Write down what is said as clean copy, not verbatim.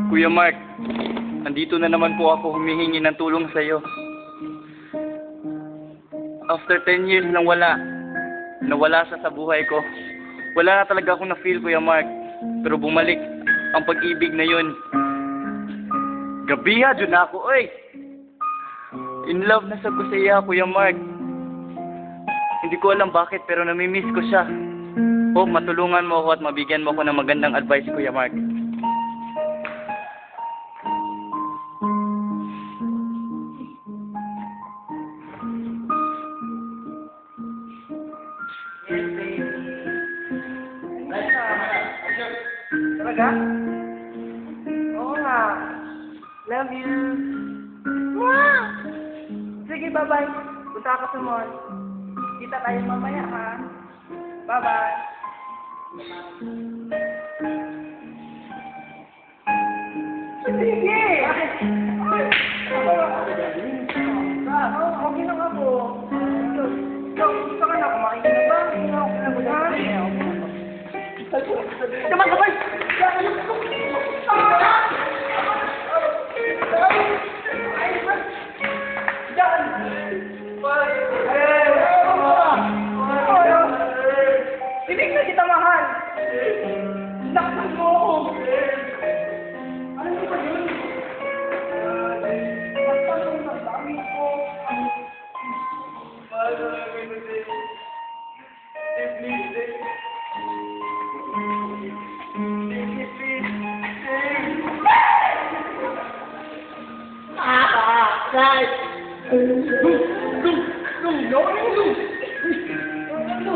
Kuya Mark, andito na naman po ako humihingi ng tulong sa iyo. After 10 years nang nawala siya sa buhay ko. Wala na talaga akong na-feel, Kuya Mark. Pero bumalik ang pag-ibig na yun. Gabiha, dyan ako, oy! In love na sa ko sa iya, Kuya Mark. Hindi ko alam bakit, pero namimiss ko siya. Hope matulungan mo ako at mabigyan mo ako ng magandang advice, Kuya Mark. Talaga? Oo nga. Love you. Mwah! Sige, bye-bye. Punta ka sa mall. Kita tayo mamaya, ha? Bye-bye. Sige! Okay lang ako. Gusto ka na, kumain ka na ba? Okay na ako. Naman kapay! Hindi na kita mahal! Naksan mo ako! Ano ba yun? Naksan mo na dami ko! Mahal na lang kayo na din. Please, guys. No.